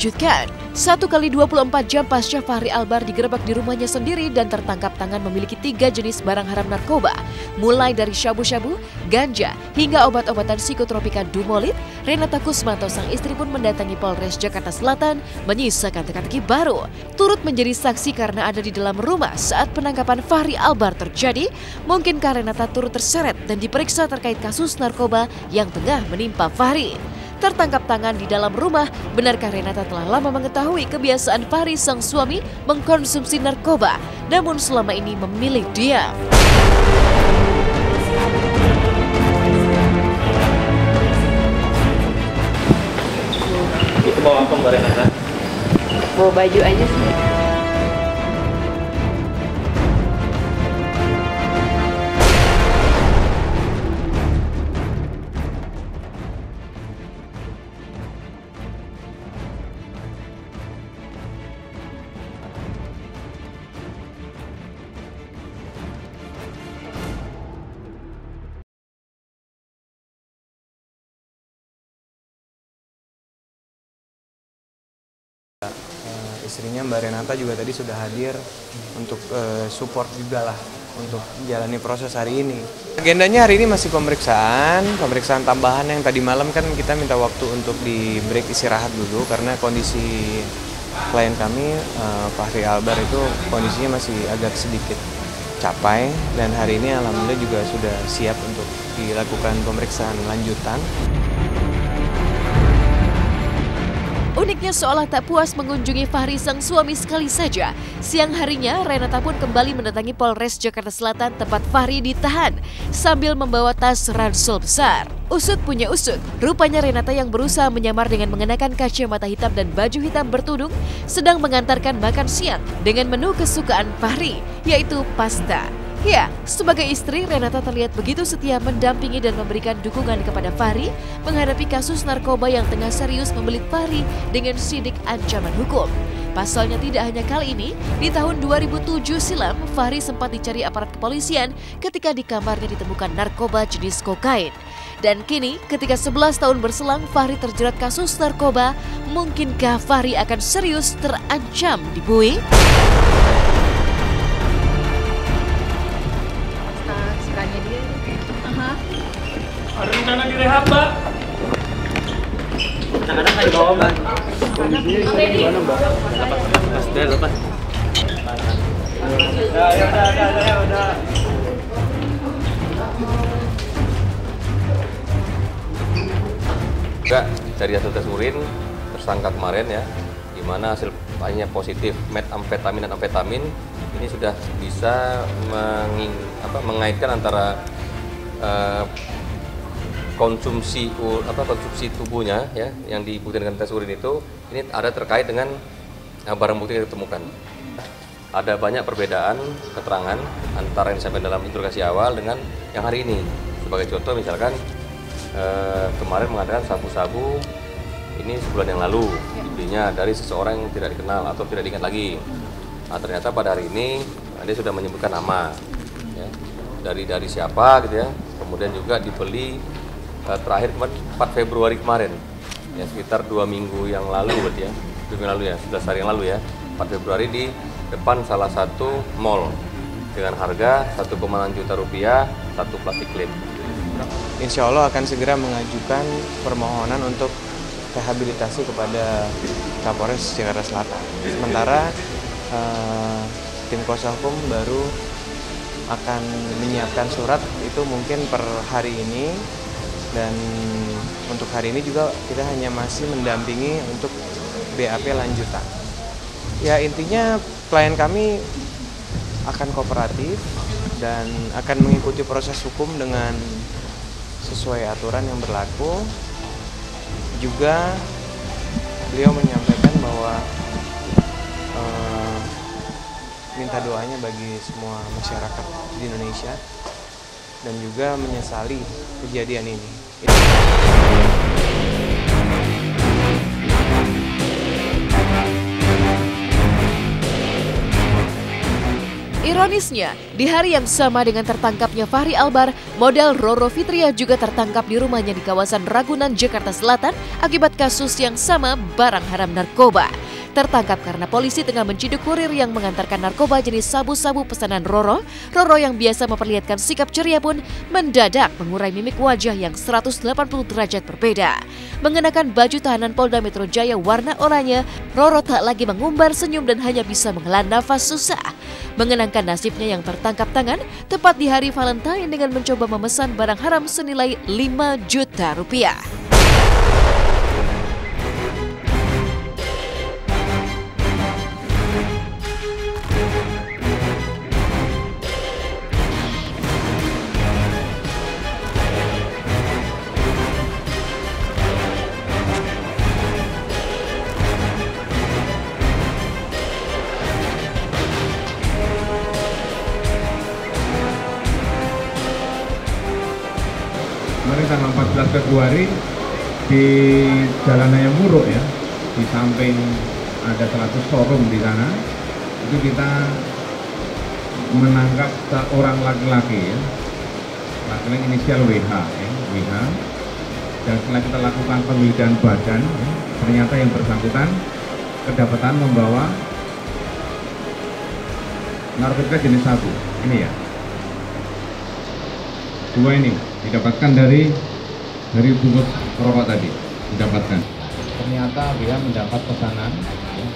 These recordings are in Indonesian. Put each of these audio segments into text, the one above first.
mengejutkan. 1 kali 24 jam pasca Fahri Albar digerebek di rumahnya sendiri dan tertangkap tangan memiliki 3 jenis barang haram narkoba, mulai dari syabu-syabu, ganja, hingga obat-obatan psikotropika Dumolit, Renata Kusmanto sang istri pun mendatangi Polres Jakarta Selatan menyisakan teka-teki baru. Turut menjadi saksi karena ada di dalam rumah saat penangkapan Fahri Albar terjadi, mungkinkah Renata turut terseret dan diperiksa terkait kasus narkoba yang tengah menimpa Fahri. Tertangkap tangan di dalam rumah, benarkah Renata telah lama mengetahui kebiasaan Fahri sang suami mengkonsumsi narkoba, namun selama ini memilih diam? Itu bawa apa Mbak Renata? Bawa baju aja sih. Istrinya Mbak Renata juga tadi sudah hadir untuk support juga lah untuk jalani proses hari ini. Agendanya hari ini masih pemeriksaan tambahan yang tadi malam kan kita minta waktu untuk di break istirahat dulu karena kondisi klien kami Fahri Albar itu kondisinya masih agak sedikit capai dan hari ini alhamdulillah juga sudah siap untuk dilakukan pemeriksaan lanjutan. Uniknya seolah tak puas mengunjungi Fahri sang suami sekali saja. Siang harinya, Renata pun kembali mendatangi Polres Jakarta Selatan tempat Fahri ditahan sambil membawa tas ransel besar. Usut punya usut, rupanya Renata yang berusaha menyamar dengan mengenakan kacamata hitam dan baju hitam bertudung sedang mengantarkan makan siang dengan menu kesukaan Fahri, yaitu pasta. Ya, sebagai istri, Renata terlihat begitu setia mendampingi dan memberikan dukungan kepada Fahri menghadapi kasus narkoba yang tengah serius membelit Fahri dengan sidik ancaman hukum. Pasalnya tidak hanya kali ini, di tahun 2007 silam, Fahri sempat dicari aparat kepolisian ketika di kamarnya ditemukan narkoba jenis kokain. Dan kini, ketika 11 tahun berselang Fahri terjerat kasus narkoba, mungkinkah Fahri akan serius terancam dibui? Ada rencana direhab, Mbak. Anak-anak akan dibawa, Mbak. Kondisinya gimana, Mbak? Lepas. Udah. Juga dari hasil tes urin tersangka kemarin ya, di mana hasil lainnya positif metamfetamin dan amfetamin, ini sudah bisa mengaitkan antara konsumsi tubuhnya ya yang dibuktikan dengan tes urin itu ini ada terkait dengan barang bukti yang ditemukan. Ada banyak perbedaan keterangan antara yang disampaikan dalam interogasi awal dengan yang hari ini. Sebagai contoh misalkan kemarin mengatakan sabu-sabu ini sebulan yang lalu dibelinya dari seseorang yang tidak dikenal atau tidak diingat lagi. Nah, ternyata pada hari ini dia sudah menyebutkan nama ya, dari siapa gitu ya. Kemudian juga dibeli terakhir 4 Februari kemarin ya, sekitar 2 minggu yang lalu berarti ya, 2 minggu lalu ya, sudah sehari yang lalu ya, 4 Februari di depan salah satu mall dengan harga 1,6 juta rupiah satu plastik klip. Insya Allah akan segera mengajukan permohonan untuk rehabilitasi kepada Kapolres Jakarta Selatan. Sementara tim kuasa hukum baru akan menyiapkan surat itu mungkin per hari ini. Dan untuk hari ini juga kita hanya masih mendampingi untuk BAP lanjutan. Ya intinya klien kami akan kooperatif dan akan mengikuti proses hukum dengan sesuai aturan yang berlaku. Juga beliau menyampaikan bahwa minta doanya bagi semua masyarakat di Indonesia dan juga menyesali kejadian ini. Ironisnya, di hari yang sama dengan tertangkapnya Fachri Albar, model Roro Fitria juga tertangkap di rumahnya di kawasan Ragunan, Jakarta Selatan akibat kasus yang sama, barang haram narkoba. Tertangkap karena polisi tengah menciduk kurir yang mengantarkan narkoba jenis sabu-sabu pesanan Roro. Roro yang biasa memperlihatkan sikap ceria pun mendadak mengurai mimik wajah yang 180 derajat berbeda. Mengenakan baju tahanan Polda Metro Jaya warna oranye, Roro tak lagi mengumbar senyum dan hanya bisa menghela nafas susah. Mengenangkan nasibnya yang tertangkap tangan tepat di hari Valentine dengan mencoba memesan barang haram senilai 5 juta rupiah. Kemarin tanggal 14 Februari di Jalan Hayam Wuruk ya, di samping ada 100 showroom di sana, itu kita menangkap seorang laki-laki ya, laki-laki inisial WH ya, WH. Dan setelah kita lakukan penggeledahan badan, ya, ternyata yang bersangkutan kedapatan membawa narkotika jenis sabu. Ini ya, 2 ini didapatkan dari bungkus rokok tadi didapatkan. Ternyata dia mendapat pesanan ya,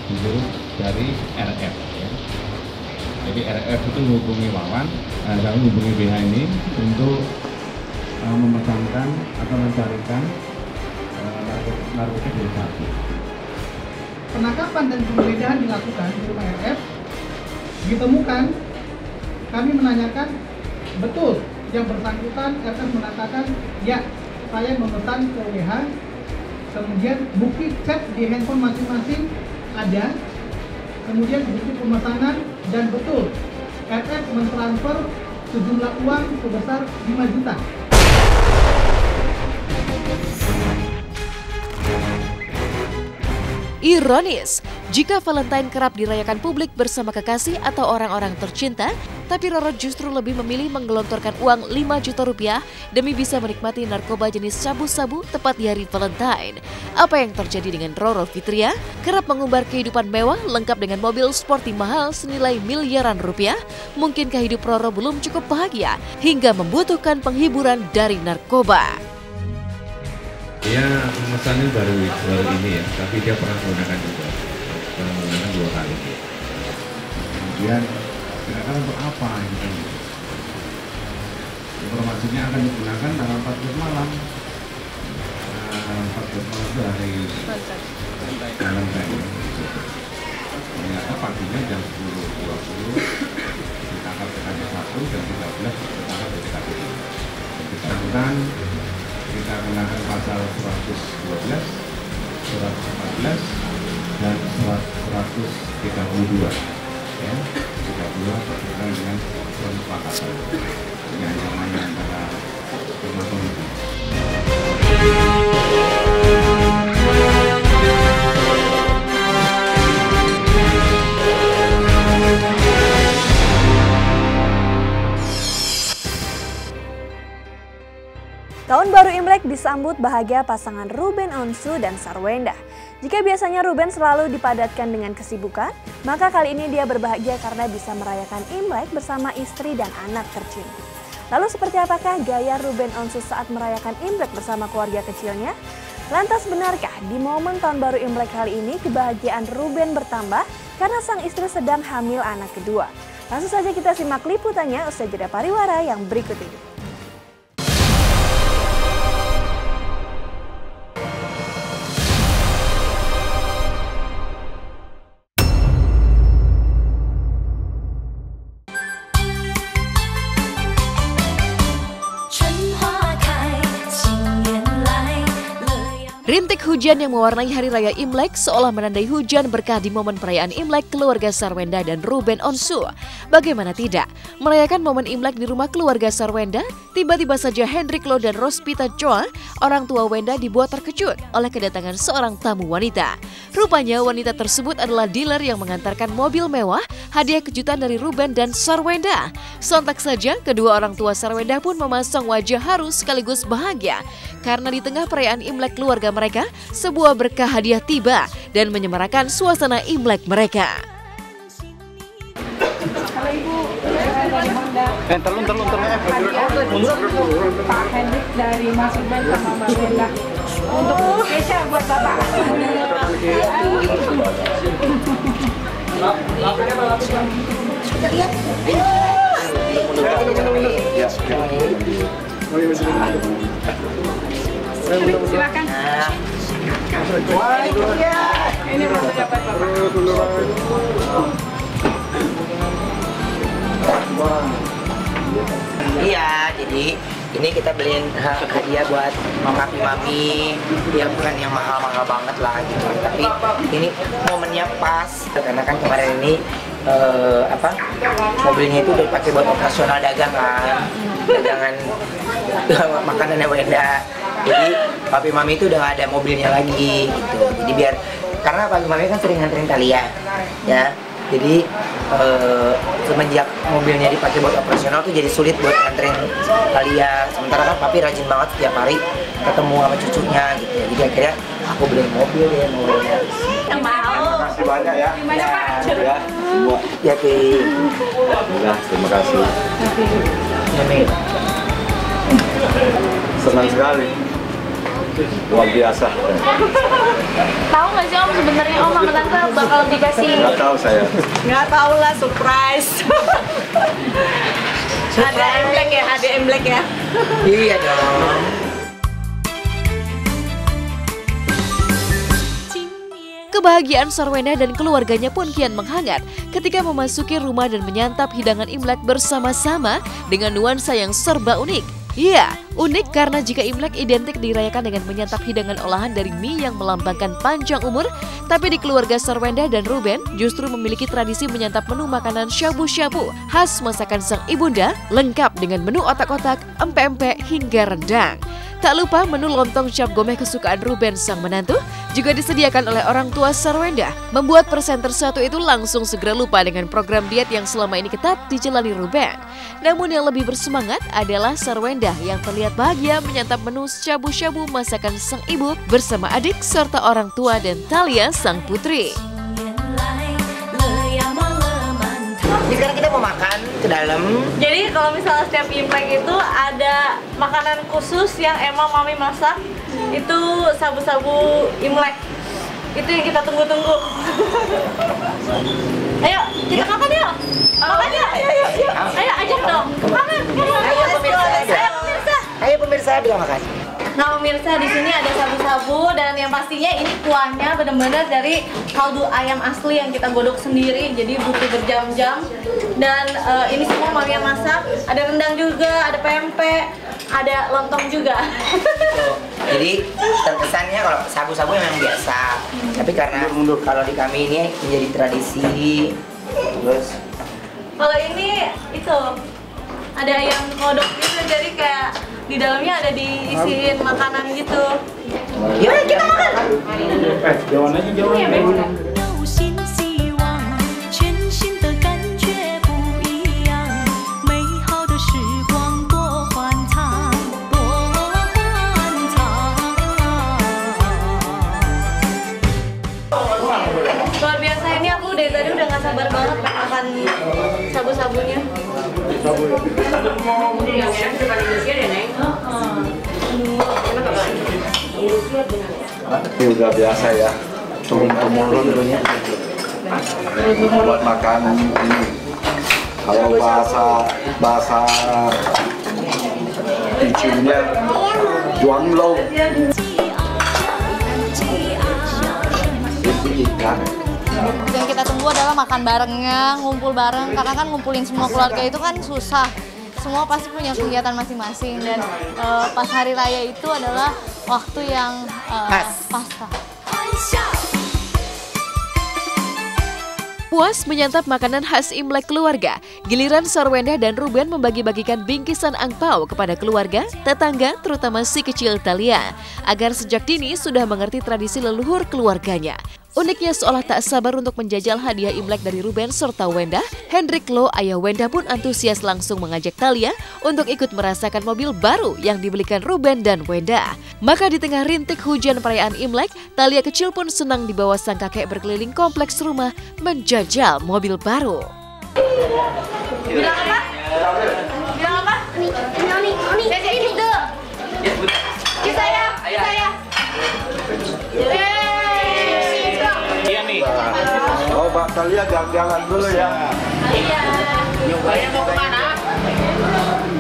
dari RF ya. Jadi RF itu menghubungi Wawan, saya menghubungi BH ini untuk memesankan atau mencarikan narkotika jenis sabu. Penangkapan dan penggeledahan dilakukan di rumah RF. Ditemukan, kami menanyakan betul yang bersangkutan. RF mengatakan, ya, saya memesan ke WH. Kemudian bukti chat di handphone masing-masing ada. Kemudian bukti pemesanan dan betul RF mentransfer sejumlah uang sebesar 5 juta. Ironis, jika Valentine kerap dirayakan publik bersama kekasih atau orang-orang tercinta, tapi Roro justru lebih memilih menggelontorkan uang 5 juta rupiah demi bisa menikmati narkoba jenis sabu-sabu tepat di hari Valentine. Apa yang terjadi dengan Roro Fitria? Kerap mengumbar kehidupan mewah lengkap dengan mobil sporty mahal senilai miliaran rupiah. Mungkinkah hidup Roro belum cukup bahagia hingga membutuhkan penghiburan dari narkoba? Dia memesannya baru ini ya, tapi dia pernah menggunakan juga, 2 kali. Kemudian kira-kira untuk apa gitu? Informasinya akan digunakan tanggal 14 malam. 14 malam itu hari Valentine. Ternyata paginya jam 10.20 ditangkap TKP 1, jam 13 ditangkap TKP 2. Bersangkutan kita kenakan pasal 112, 114, dan 132 ya, 32 berkaitan dengan kesepakatan dengan namanya antara rumah penghubung. Tahun baru Imlek disambut bahagia pasangan Ruben Onsu dan Sarwenda. Jika biasanya Ruben selalu dipadatkan dengan kesibukan, maka kali ini dia berbahagia karena bisa merayakan Imlek bersama istri dan anak tercinta. Lalu seperti apakah gaya Ruben Onsu saat merayakan Imlek bersama keluarga kecilnya? Lantas benarkah di momen tahun baru Imlek kali ini kebahagiaan Ruben bertambah karena sang istri sedang hamil anak kedua? Langsung saja kita simak liputannya usai jeda pariwara yang berikut ini. Rintik hujan yang mewarnai Hari Raya Imlek seolah menandai hujan berkah di momen perayaan Imlek keluarga Sarwenda dan Ruben Onsu. Bagaimana tidak, merayakan momen Imlek di rumah keluarga Sarwenda, tiba-tiba saja Hendrik Lo dan Rospita Choa, orang tua Wenda, dibuat terkejut oleh kedatangan seorang tamu wanita. Rupanya wanita tersebut adalah dealer yang mengantarkan mobil mewah, hadiah kejutan dari Ruben dan Sarwenda. Sontak saja, kedua orang tua Sarwenda pun memasang wajah haru sekaligus bahagia, karena di tengah perayaan Imlek keluarga mereka, sebuah berkah hadiah tiba dan menyemarakan suasana Imlek mereka. Pak Hendrik dari Mas Ruben sama Mbak Wenda untuk spesial buat Bapak. Silakan. Ini mau dapat Bapak. Iya, jadi ini kita beliin hadiah buat mami, ya bukan yang mahal-mahal banget lah gitu. Tapi ini momennya pas karena kan kemarin ini mobilnya itu udah dipakai buat operasional dagangan makanannya Wenda. Jadi papi mami itu udah gak ada mobilnya lagi gitu. Jadi biar karena papi mami kan sering nganterin Thalia ya. Jadi semenjak mobilnya dipakai buat operasional tuh jadi sulit buat nganterin Thalia. Sementara kan papi rajin banget setiap hari ketemu sama cucunya gitu. Jadi akhirnya aku beli mobil deh mobilnya. Yang mau. Terima kasih banyak ya. Gimana Pak? Ya, semua. Ya Pi. Ya, terima kasih. Amin. Senang sekali. Luar biasa. Tahu nggak sih Om sebenarnya Om sama Tante bakal dikasih? Nggak tahu saya. Nggak tahu lah, surprise. Ada Imlek ya, ada Imlek ya. Iya dong. Kebahagiaan Sarwenda dan keluarganya pun kian menghangat ketika memasuki rumah dan menyantap hidangan Imlek bersama-sama dengan nuansa yang serba unik. Iya, unik karena jika Imlek identik dirayakan dengan menyantap hidangan olahan dari mie yang melambangkan panjang umur, tapi di keluarga Sarwenda dan Ruben justru memiliki tradisi menyantap menu makanan syabu-syabu khas masakan sang ibunda, lengkap dengan menu otak-otak, empek-empek hingga rendang. Tak lupa menu lontong cap gomeh kesukaan Ruben sang menantu juga disediakan oleh orang tua Sarwenda, membuat presenter satu itu langsung segera lupa dengan program diet yang selama ini ketat dijalani Ruben. Namun yang lebih bersemangat adalah Sarwenda yang terlihat bahagia menyantap menu syabu-syabu masakan sang ibu bersama adik serta orang tua dan Thalia sang putri. Jadi sekarang kita mau makan ke dalam. Jadi kalau misalnya setiap Imlek itu ada makanan khusus yang emang mami masak. Itu sabu-sabu Imlek. Itu yang kita tunggu-tunggu. Ayo, kita makan yuk. Makan yuk. Ayo ajak dong. Makan. Ayo pemirsa bilang makan. Nah pemirsa, di sini ada sabu-sabu dan yang pastinya ini kuahnya benar-benar dari kaldu ayam asli yang kita godok sendiri, jadi butuh berjam-jam. Dan ini semua mami yang masak. Ada rendang juga, ada pempek, ada lontong juga. Jadi terkesannya kalau sabu-sabu memang biasa, tapi karena kalau di kami ini menjadi tradisi. Terus kalau ini itu ada ayam kodok gitu, jadi kayak di dalamnya ada diisiin makanan gitu. Gimana kita makan? Jauhan aja jauhan. Luar biasa, ini aku dari tadi udah gak sabar banget makan sabu-sabunya. Ini udah biasa ya, turun-temurun buat makan ini. Kalau bahasa Ijunya Juang Lo. Itu ikan. Yang kita tunggu adalah makan barengnya, ngumpul bareng, karena kan ngumpulin semua keluarga itu kan susah. semua pasti punya kegiatan masing-masing dan pas hari raya itu adalah waktu yang pas. Puas menyantap makanan khas Imlek keluarga, giliran Sarwenda dan Ruben membagi-bagikan bingkisan angpau kepada keluarga, tetangga, terutama si kecil Thalia, agar sejak dini sudah mengerti tradisi leluhur keluarganya. Uniknya seolah tak sabar untuk menjajal hadiah Imlek dari Ruben serta Wenda, Hendrik Lo, ayah Wenda pun antusias langsung mengajak Thalia untuk ikut merasakan mobil baru yang dibelikan Ruben dan Wenda. Maka di tengah rintik hujan perayaan Imlek, Thalia kecil pun senang dibawa sang kakek berkeliling kompleks rumah menjajal mobil baru. Bilang apa? Bilang apa? Oni. Saya gitu. Saya. Iya nih. Oh, Mbak Thalia jangan dulu ya. Iya. Kalian mau kemana?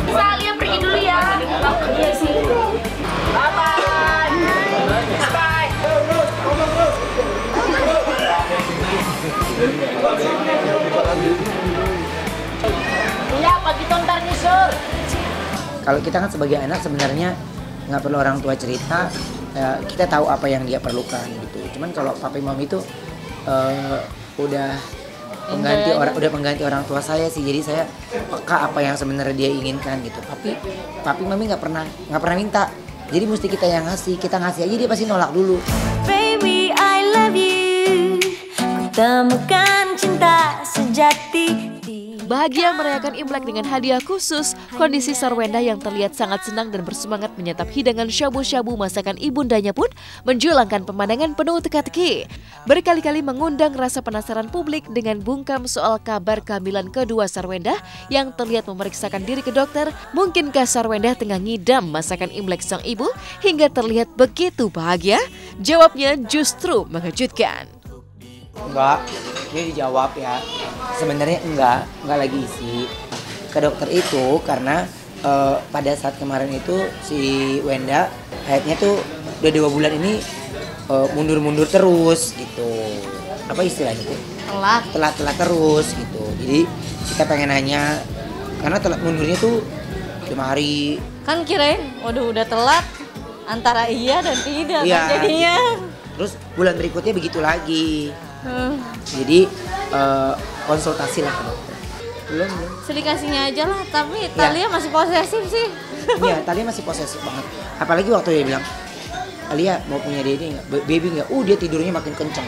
Thalia pergi dulu ya. Iya sih. Bye. Iya, pagi tontar nih, Sur. Kalau kita kan sebagai anak sebenarnya nggak perlu orang tua cerita, kita tahu apa yang dia perlukan gitu. Cuman kalau papi mami itu udah pengganti orang tua saya sih, jadi saya peka apa yang sebenarnya dia inginkan gitu. Papi mami nggak pernah minta, jadi mesti kita yang ngasih. Kita ngasih aja dia pasti nolak dulu. Baby I love you, ku temukan cinta sejati. Bahagia merayakan Imlek dengan hadiah khusus, kondisi Sarwenda yang terlihat sangat senang dan bersemangat menyantap hidangan syabu-syabu masakan ibundanya pun menjulangkan pemandangan penuh teka-teki. Berkali-kali mengundang rasa penasaran publik dengan bungkam soal kabar kehamilan kedua Sarwenda yang terlihat memeriksakan diri ke dokter. Mungkinkah Sarwenda tengah ngidam masakan Imlek sang ibu hingga terlihat begitu bahagia? Jawabnya justru mengejutkan. Enggak, dia dijawab ya. Sebenarnya enggak lagi isi ke dokter itu karena pada saat kemarin itu si Wenda haidnya tuh udah 2 bulan ini mundur-mundur terus gitu. Apa istilahnya tuh? Telat terus gitu. Jadi kita pengen nanya karena telat mundurnya tuh 5 hari. Kan kirain, waduh udah telat antara iya dan tidak Iya, kan jadinya. Terus bulan berikutnya begitu lagi. Jadi konsultasi lah ke dokter. Belum. Sedikasinya aja lah, tapi Thalia masih posesif sih. Iya, Thalia masih posesif banget. Apalagi waktu dia bilang, Thalia mau punya baby nggak? Dia tidurnya makin kenceng.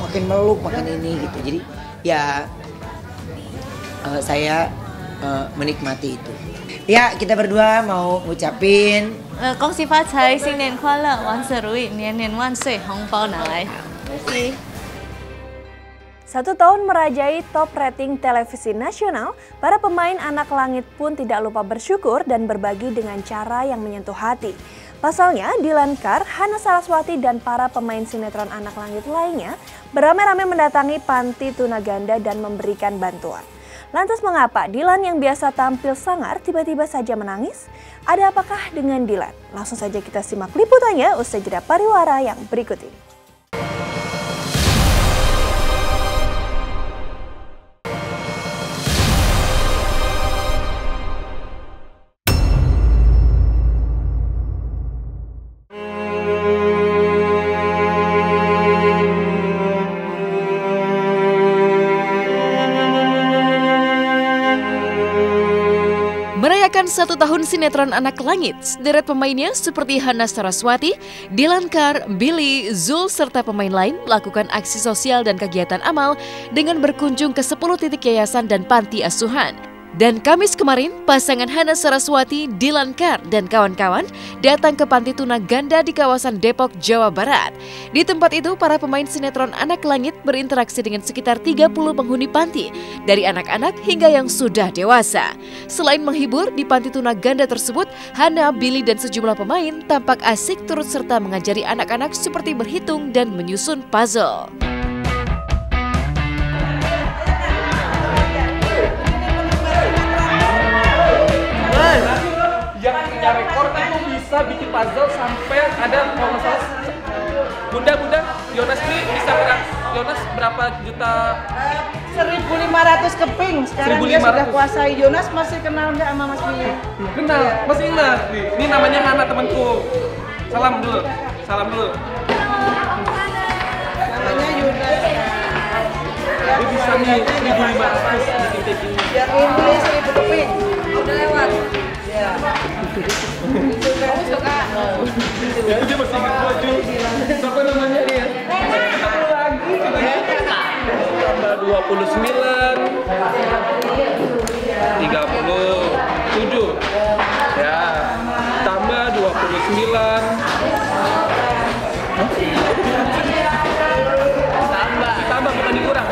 Makin meluk, makin ini gitu. Jadi ya saya menikmati itu. Ya, kita berdua mau ngucapin 恭喜发财，新年快乐，万事如意，年年万岁，红包拿来。Terima kasih. 1 tahun merajai top rating televisi nasional, para pemain Anak Langit pun tidak lupa bersyukur dan berbagi dengan cara yang menyentuh hati. Pasalnya, Dylan Carr, Hana Saraswati, dan para pemain sinetron Anak Langit lainnya beramai-ramai mendatangi panti tunaganda dan memberikan bantuan. Lantas mengapa Dylan yang biasa tampil sangar tiba-tiba saja menangis? Ada apakah dengan Dylan? Langsung saja kita simak liputannya usai jeda pariwara yang berikut ini. Merayakan 1 tahun sinetron Anak Langit, sederet pemainnya seperti Hana Saraswati, Dylan Carr, Billy, Zul, serta pemain lain melakukan aksi sosial dan kegiatan amal dengan berkunjung ke 10 titik yayasan dan panti asuhan. Dan Kamis kemarin, pasangan Hana Saraswati, Dylan Carr, dan kawan-kawan datang ke panti tunaganda di kawasan Depok, Jawa Barat. Di tempat itu, para pemain sinetron Anak Langit berinteraksi dengan sekitar 30 penghuni panti, dari anak-anak hingga yang sudah dewasa. Selain menghibur, di panti tunaganda tersebut, Hana, Billy, dan sejumlah pemain tampak asik turut serta mengajari anak-anak seperti berhitung dan menyusun puzzle. Yang punya rekor itu bisa bikin puzzle sampai ada kalau nggak salah Bunda Yonas ini bisa Yonas berapa juta 1.500 keping. Sekarang dia sudah kuasai. Jonas masih kenal nggak sama Mas Billy? Kenal, masih ingat. Ini namanya Hana temanku. Salam dulu. Namanya Jonas. Dia bisa nih 1.500 bikin. Yang ini 1.000 keping. Udah lewat. Ya. Kamu suka? Ya, dia masih ingat baju. Siapa namanya dia? Lagi. Tambah 29, 37. Ya, tambah 29. Ditambah bukan dikurang,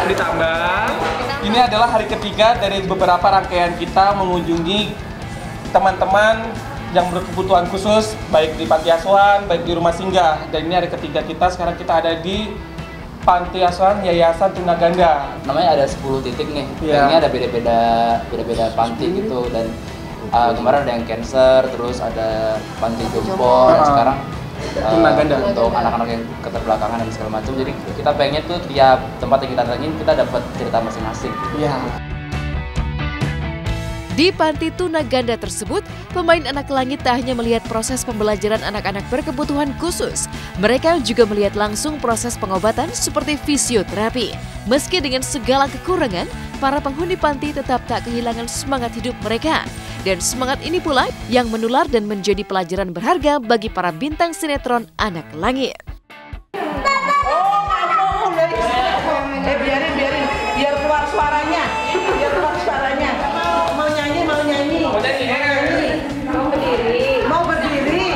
ditambah. Ini adalah hari ketiga dari beberapa rangkaian kita mengunjungi teman-teman yang berkebutuhan khusus, baik di panti asuhan, baik di rumah singgah. Dan ini hari ketiga kita, sekarang kita ada di Panti Asuhan Yayasan Tunaganda. Namanya ada 10 titik nih. Ini ada beda-beda panti gitu, dan kemarin ada yang cancer, terus ada panti jompo, dan sekarang Tunaganda untuk anak-anak yang keterbelakangan dan segala macam. Jadi kita pengennya tuh tiap tempat yang kita datangin kita dapat cerita masing-masing. Iya. Di Panti Tunaganda tersebut, pemain Anak Langit tak hanya melihat proses pembelajaran anak-anak berkebutuhan khusus, mereka juga melihat langsung proses pengobatan seperti fisioterapi. Meski dengan segala kekurangan, para penghuni panti tetap tak kehilangan semangat hidup mereka. Dan semangat ini pula yang menular dan menjadi pelajaran berharga bagi para bintang sinetron Anak Langit. Biar keluar suaranya. Mau berdiri.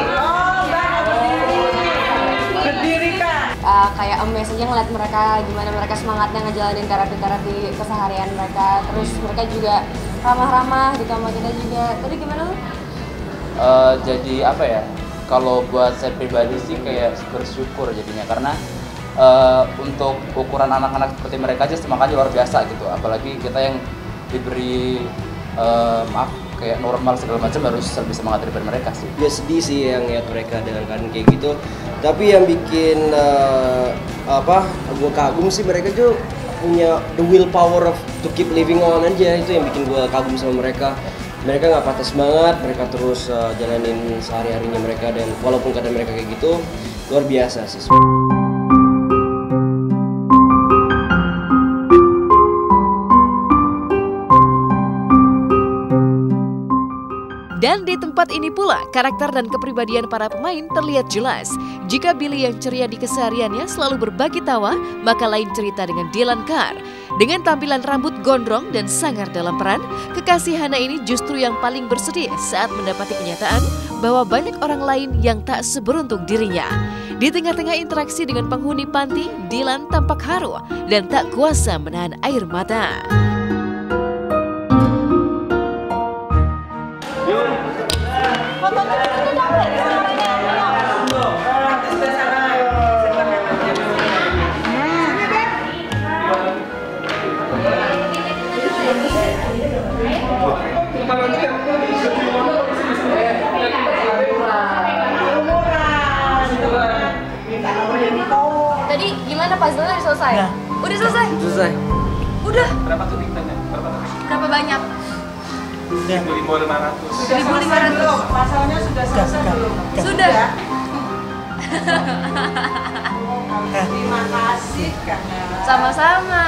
Berdiri Kak. Kayak amazed aja ngeliat mereka, gimana mereka semangatnya ngejalanin terapi-terapi keseharian mereka. Terus mereka juga ramah-ramah di kamar kita juga. Tadi gimana lu? Jadi apa ya, kalau buat saya pribadi sih kayak bersyukur jadinya, karena untuk ukuran anak-anak seperti mereka aja semangatnya luar biasa gitu. Apalagi kita yang diberi kayak normal segala macam harus lebih semangat daripada mereka sih. Ya sedih sih yang lihat mereka dengan keadaan kayak gitu. Tapi yang bikin gue kagum sih, mereka tuh punya the willpower to keep living on aja. Itu yang bikin gue kagum sama mereka. Mereka nggak patah semangat, mereka terus jalanin sehari-harinya mereka, dan walaupun keadaan mereka kayak gitu, luar biasa sih. Dan di tempat ini pula, karakter dan kepribadian para pemain terlihat jelas. Jika Billy yang ceria di kesehariannya selalu berbagi tawa, maka lain cerita dengan Dylan Carr. Dengan tampilan rambut gondrong dan sangar dalam peran, kekasih Hana ini justru yang paling bersedih saat mendapati kenyataan bahwa banyak orang lain yang tak seberuntung dirinya. Di tengah-tengah interaksi dengan penghuni panti, Dylan tampak haru dan tak kuasa menahan air mata. Tadi gimana puzzle-nya udah selesai? Ya. Udah selesai? Selesai. Udah? Berapa tuh bintangnya? Berapa banyak? 1.500. 1.500. Pasalnya sudah selesai belum? Sudah. Terima kasih Kak. Sama-sama.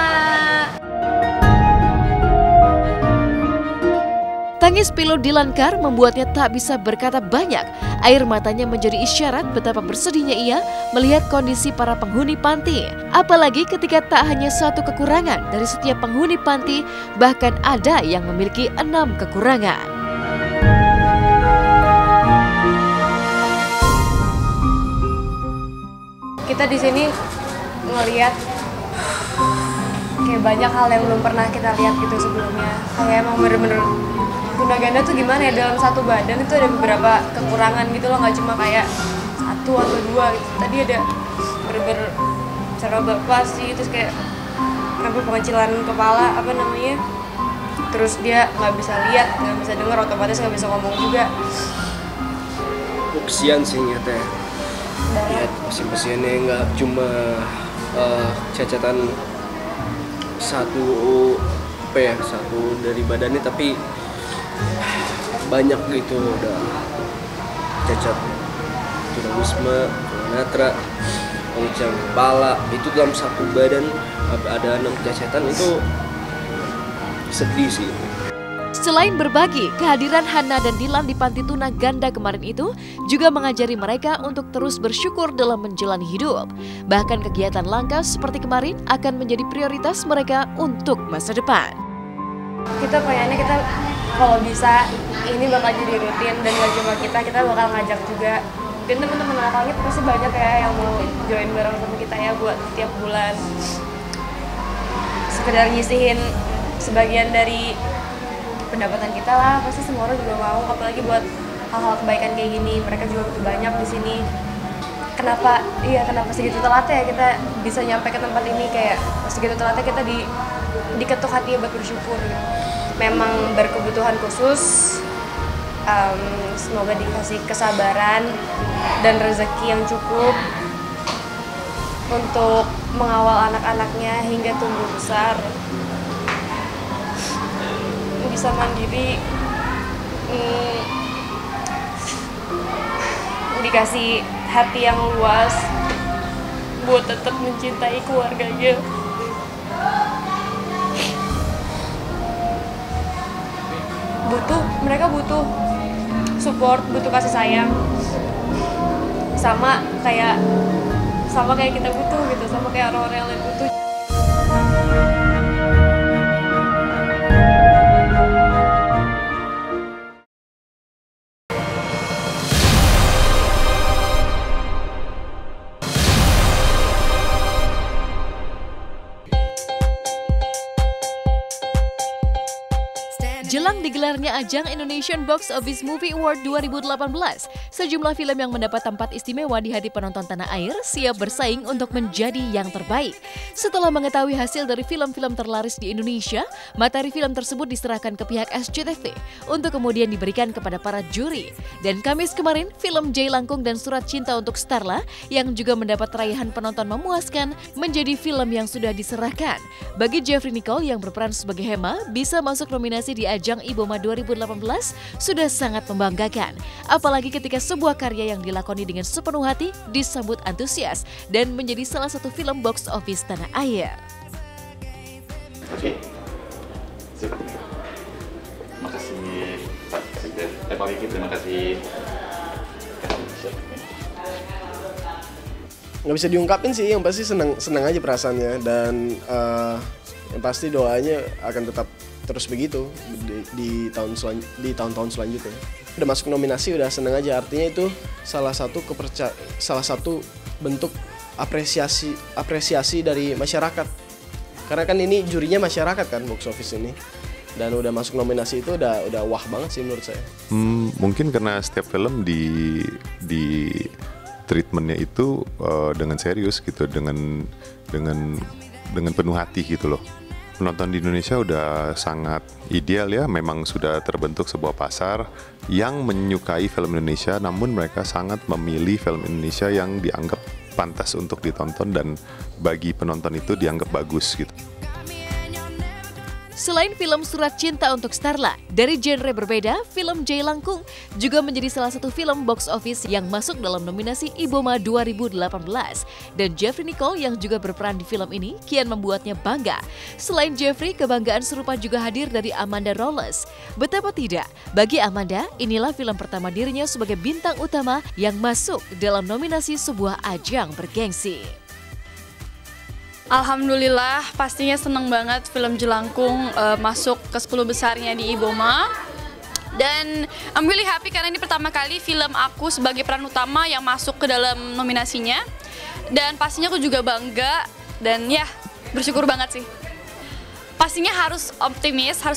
Tangis pilu Dylan Carr membuatnya tak bisa berkata banyak. Air matanya menjadi isyarat betapa bersedihnya ia melihat kondisi para penghuni panti. Apalagi ketika tak hanya satu kekurangan dari setiap penghuni panti, bahkan ada yang memiliki 6 kekurangan. Kita di sini ngelihat kayak banyak hal yang belum pernah kita lihat gitu sebelumnya. Kayak emang bener-bener Tunaganda tuh gimana ya, dalam satu badan itu ada beberapa kekurangan gitu loh, nggak cuma kayak 1 atau 2 gitu. Tadi ada bener-bener cerebral palsy, terus kayak pengecilan kepala terus dia nggak bisa lihat, nggak bisa dengar, otomatis nggak bisa ngomong juga. Kesian sih nyata ya. Lihat pasien-pasiennya nggak cuma cacatan satu dari badannya, tapi banyak gitu, udah cacat tunawisma, tunanetra, pengecilan kepala, itu dalam satu badan ada 6 cacatan, itu sedih sih. Selain berbagi, kehadiran Hana dan Dilan di Panti Tuna Ganda kemarin itu juga mengajari mereka untuk terus bersyukur dalam menjalani hidup. Bahkan kegiatan langka seperti kemarin akan menjadi prioritas mereka untuk masa depan. Kita pengennya kita kalau bisa ini bakal jadi rutin, dan gak cuma kita bakal ngajak juga. Dan teman-teman anak langit pasti banyak ya yang mau join bareng sama kita ya buat tiap bulan. Sekedar ngisihin sebagian dari pendapatan kita lah, pasti semua orang juga mau, apalagi buat hal-hal kebaikan kayak gini. Mereka juga butuh banyak di sini. Kenapa segitu telatnya ya kita bisa nyampe ke tempat ini, kayak segitu telatnya kita diketuk hati buat bersyukur gitu. Memang berkebutuhan khusus, semoga dikasih kesabaran dan rezeki yang cukup untuk mengawal anak-anaknya hingga tumbuh besar, bisa mandiri, dikasih hati yang luas buat tetap mencintai keluarganya. Mereka butuh support, butuh kasih sayang, sama kayak kita butuh gitu, sama kayak orang-orang yang lain butuh. Jelang digelarnya ajang Indonesian Box Office Movie Award 2018, sejumlah film yang mendapat tempat istimewa di hati penonton tanah air siap bersaing untuk menjadi yang terbaik. Setelah mengetahui hasil dari film-film terlaris di Indonesia, materi film tersebut diserahkan ke pihak SCTV untuk kemudian diberikan kepada para juri. Dan Kamis kemarin, film Jay Langkung dan Surat Cinta untuk Starla yang juga mendapat raihan penonton memuaskan menjadi film yang sudah diserahkan. Bagi Jeffrey Nicole yang berperan sebagai Hema, bisa masuk nominasi di ajang IBOMA 2018 sudah sangat membanggakan. Apalagi ketika sebuah karya yang dilakoni dengan sepenuh hati disambut antusias dan menjadi salah satu film box office tanah air. Oke, sip. Makasih Pak Sekjen, Pak Wiki, terima kasih. Nggak bisa diungkapin sih, yang pasti senang aja perasaannya, dan yang pasti doanya akan tetap terus begitu di tahun-tahun selanjutnya. Udah masuk nominasi udah seneng aja, artinya itu salah satu bentuk apresiasi dari masyarakat. Karena kan ini jurinya masyarakat kan, box office ini. Dan udah masuk nominasi itu udah wah banget sih menurut saya. Mungkin karena setiap film di treatmentnya itu dengan serius gitu, dengan penuh hati gitu loh. Penonton di Indonesia udah sangat ideal ya, memang sudah terbentuk sebuah pasar yang menyukai film Indonesia, namun mereka sangat memilih film Indonesia yang dianggap pantas untuk ditonton dan bagi penonton itu dianggap bagus gitu. Selain film Surat Cinta untuk Starla, dari genre berbeda, film Jay Langkung juga menjadi salah satu film box office yang masuk dalam nominasi IBOMA 2018. Dan Jeffrey Nicole yang juga berperan di film ini kian membuatnya bangga. Selain Jeffrey, kebanggaan serupa juga hadir dari Amanda Rolles. Betapa tidak, bagi Amanda, inilah film pertama dirinya sebagai bintang utama yang masuk dalam nominasi sebuah ajang bergengsi. Alhamdulillah, pastinya seneng banget film Jay Langkung masuk ke 10 besarnya di IBOMA. Dan I'm really happy karena ini pertama kali film aku sebagai peran utama yang masuk ke dalam nominasinya. Dan pastinya aku juga bangga dan ya bersyukur banget sih. Pastinya harus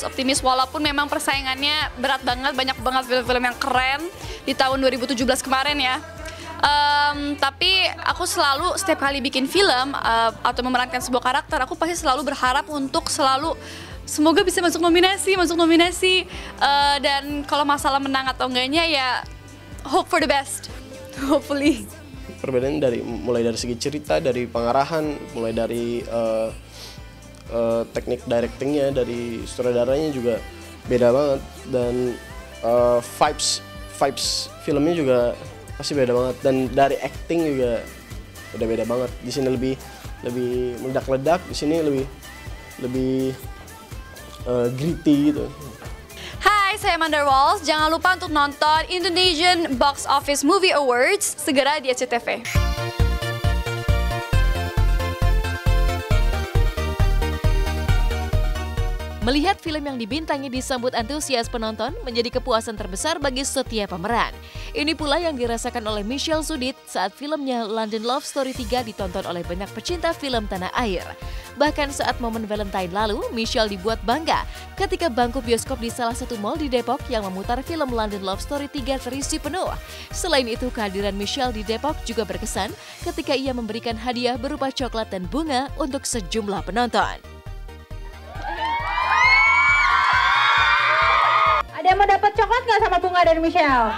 optimis walaupun memang persaingannya berat banget, banyak banget film-film yang keren di tahun 2017 kemarin ya. Tapi aku selalu setiap kali bikin film atau memerankan sebuah karakter, aku pasti selalu berharap untuk semoga bisa masuk nominasi. Dan kalau masalah menang atau enggaknya ya hope for the best, hopefully. Perbedaan mulai dari segi cerita, dari pengarahan, mulai dari teknik directingnya dari sutradaranya juga beda banget, dan vibes filmnya juga pasti beda banget, dan dari acting juga beda banget. Di sini lebih meledak-ledak, di sini lebih gritty gitu. Hai, saya Amanda Walls. Jangan lupa untuk nonton Indonesian Box Office Movie Awards segera di SCTV. Melihat film yang dibintangi disambut antusias penonton menjadi kepuasan terbesar bagi setiap pemeran. Ini pula yang dirasakan oleh Michelle Sudit saat filmnya London Love Story 3 ditonton oleh banyak pecinta film tanah air. Bahkan saat momen Valentine lalu, Michelle dibuat bangga ketika bangku bioskop di salah satu mal di Depok yang memutar film London Love Story 3 terisi penuh. Selain itu, kehadiran Michelle di Depok juga berkesan ketika ia memberikan hadiah berupa coklat dan bunga untuk sejumlah penonton. Ada yang mau dapat coklat nggak sama bunga dari Michelle?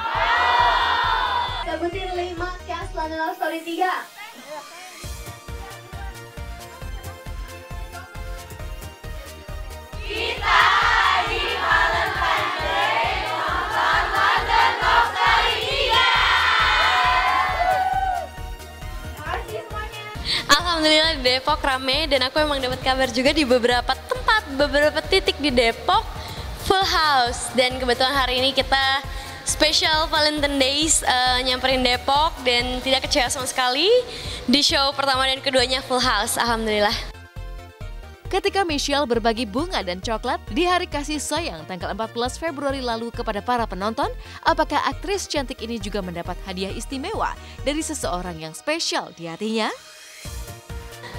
Sebutin 5 cast London Love Story 3. Kita di Valentine's Day nonton London Love Story 3. Makasih semuanya. Alhamdulillah di Depok rame, dan aku emang dapat kabar juga di beberapa tempat, beberapa titik di Depok full house, dan kebetulan hari ini kita special Valentine Days nyamperin Depok dan tidak kecewa sama sekali. Di show pertama dan keduanya full house, alhamdulillah. Ketika Michelle berbagi bunga dan coklat di hari kasih sayang tanggal 14 Februari lalu kepada para penonton, apakah aktris cantik ini juga mendapat hadiah istimewa dari seseorang yang spesial di hatinya?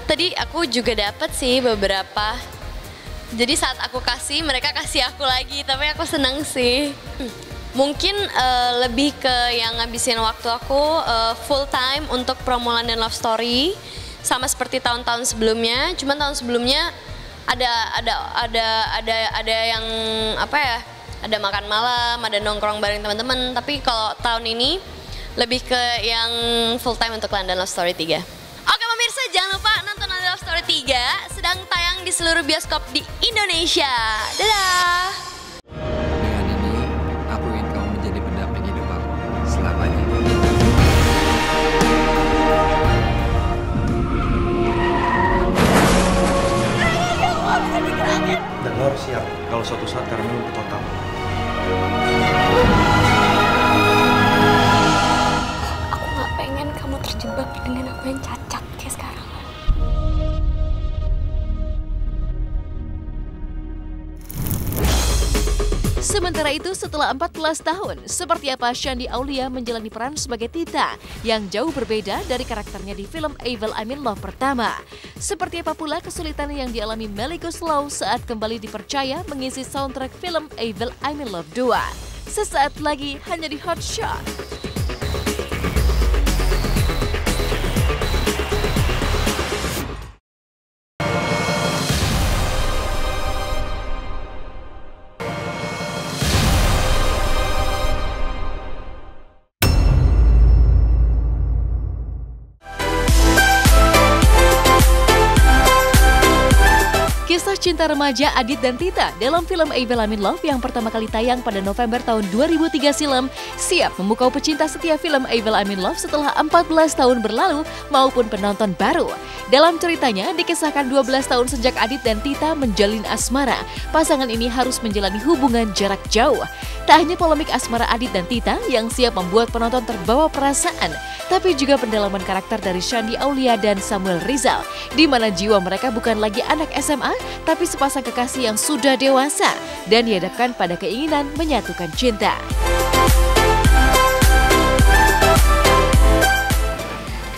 Tadi aku juga dapat sih beberapa. Jadi saat aku kasih, mereka kasih aku lagi, tapi aku seneng sih. Mungkin lebih ke yang ngabisin waktu aku full time untuk promo London Love Story, sama seperti tahun-tahun sebelumnya. Cuman tahun sebelumnya ada yang apa ya? Ada makan malam, ada nongkrong bareng teman-teman. Tapi kalau tahun ini lebih ke yang full time untuk London Love Story 3. Oke pemirsa, jangan lupa nonton London Love Story 3 sedang tayang di seluruh bioskop di Indonesia. Dadah! Dengan ini, aku ingin kamu menjadi pendamping hidup aku selamanya. Dan lo harus siap kalau suatu saat karena lumpuh total. Aku gak pengen kamu terjebak dengan aku yang cacat kayak sekarang. Sementara itu, setelah 14 tahun, seperti apa Shandy Aulia menjalani peran sebagai Tita yang jauh berbeda dari karakternya di film Evil I'm in Love pertama. Seperti apa pula kesulitan yang dialami Melly Goeslaw saat kembali dipercaya mengisi soundtrack film Evil I'm in Love 2. Sesaat lagi hanya di Hot Shot. Kisah cinta remaja Adit dan Tita dalam film Evil I'm in Love yang pertama kali tayang pada November tahun 2003 silam siap memukau pecinta setia film Evil I'm in Love setelah 14 tahun berlalu maupun penonton baru. Dalam ceritanya dikisahkan 12 tahun sejak Adit dan Tita menjalin asmara, pasangan ini harus menjalani hubungan jarak jauh. Tak hanya polemik asmara Adit dan Tita yang siap membuat penonton terbawa perasaan, tapi juga pendalaman karakter dari Shandy Aulia dan Samuel Rizal, di mana jiwa mereka bukan lagi anak SMA, tapi sepasang kekasih yang sudah dewasa dan dihadapkan pada keinginan menyatukan cinta.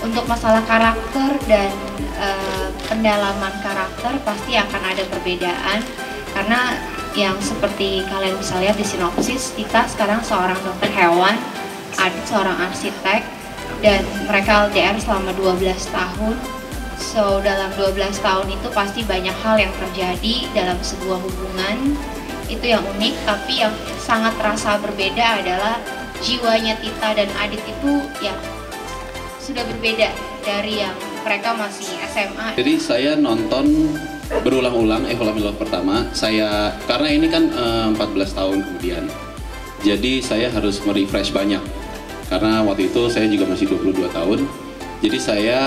Untuk masalah karakter dan pendalaman karakter pasti akan ada perbedaan, karena yang seperti kalian bisa lihat di sinopsis, Tita sekarang seorang dokter hewan, Adit seorang arsitek, dan mereka LDR selama 12 tahun. So, dalam 12 tahun itu pasti banyak hal yang terjadi dalam sebuah hubungan. Itu yang unik, tapi yang sangat terasa berbeda adalah jiwanya Tita dan Adit itu ya sudah berbeda dari yang mereka masih SMA. Jadi saya nonton berulang-ulang Evolve I'm in Love pertama, saya karena ini kan 14 tahun kemudian. Jadi saya harus merefresh banyak. Karena waktu itu saya juga masih 22 tahun. Jadi saya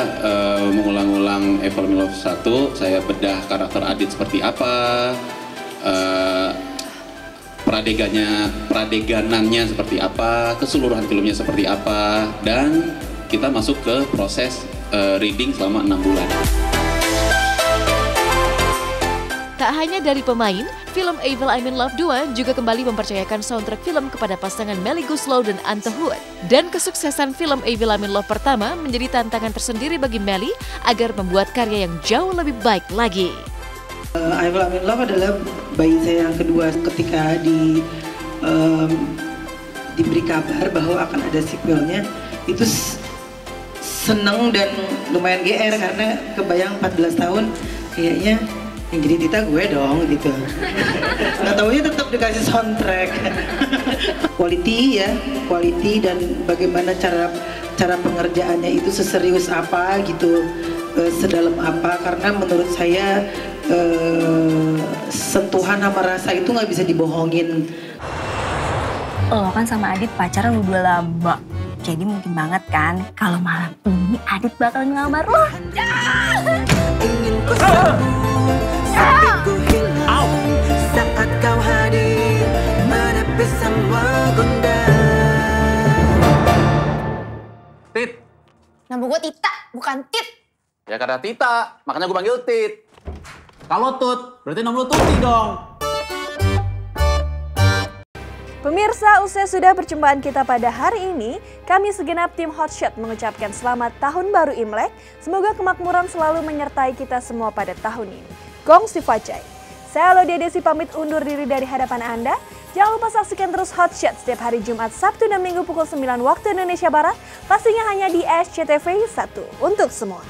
mengulang-ulang Evolve I'm in Love 1, saya bedah karakter Adit seperti apa, pradeganannya seperti apa, keseluruhan filmnya seperti apa, dan kita masuk ke proses reading selama 6 bulan. Tak hanya dari pemain, film Evolve I'm in Love 2 juga kembali mempercayakan soundtrack film kepada pasangan Melly Goeslaw dan Ante Hood. Dan kesuksesan film Evolve I'm in Love pertama menjadi tantangan tersendiri bagi Melly agar membuat karya yang jauh lebih baik lagi. Evolve I'm in Love adalah bayi saya yang kedua. Ketika diberi kabar bahwa akan ada sequelnya, itu seneng dan lumayan GR karena kebayang 14 tahun kayaknya yang jadi Tita gue dong gitu. Nggak taunya tetap dikasih soundtrack. Quality ya, quality dan bagaimana cara pengerjaannya itu seserius apa gitu, sedalam apa, karena menurut saya sentuhan sama rasa itu nggak bisa dibohongin. Lo kan sama Adit pacaran udah lama, jadi mungkin banget kan kalau malam ini Adit bakal ngelamar lo. Ingin ku sambung, tapi ku hilang saat kau hadir menepis semua gundah. Tit. Nama gue Tita, bukan Tit. Ya karena Tita, makanya gue panggil Tit. Kalau Tut, berarti nama lu Tuti dong. Pemirsa, usai sudah perjumpaan kita pada hari ini, kami segenap tim Hotshot mengucapkan selamat Tahun Baru Imlek. Semoga kemakmuran selalu menyertai kita semua pada tahun ini. Gong Si Facai. Saya Laudia Desi pamit undur diri dari hadapan Anda. Jangan lupa saksikan terus Hotshot setiap hari Jumat, Sabtu, dan Minggu pukul 9 waktu Indonesia Barat. Pastinya hanya di SCTV 1 untuk semua.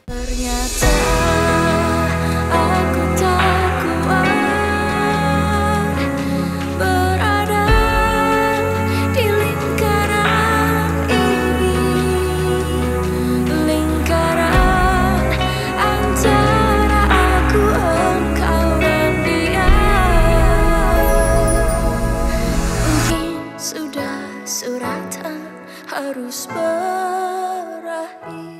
Ternyata aku tak kuat berada di lingkaran ini, lingkaran antara aku, engkau dan dia. Mungkin sudah suratan harus berakhir.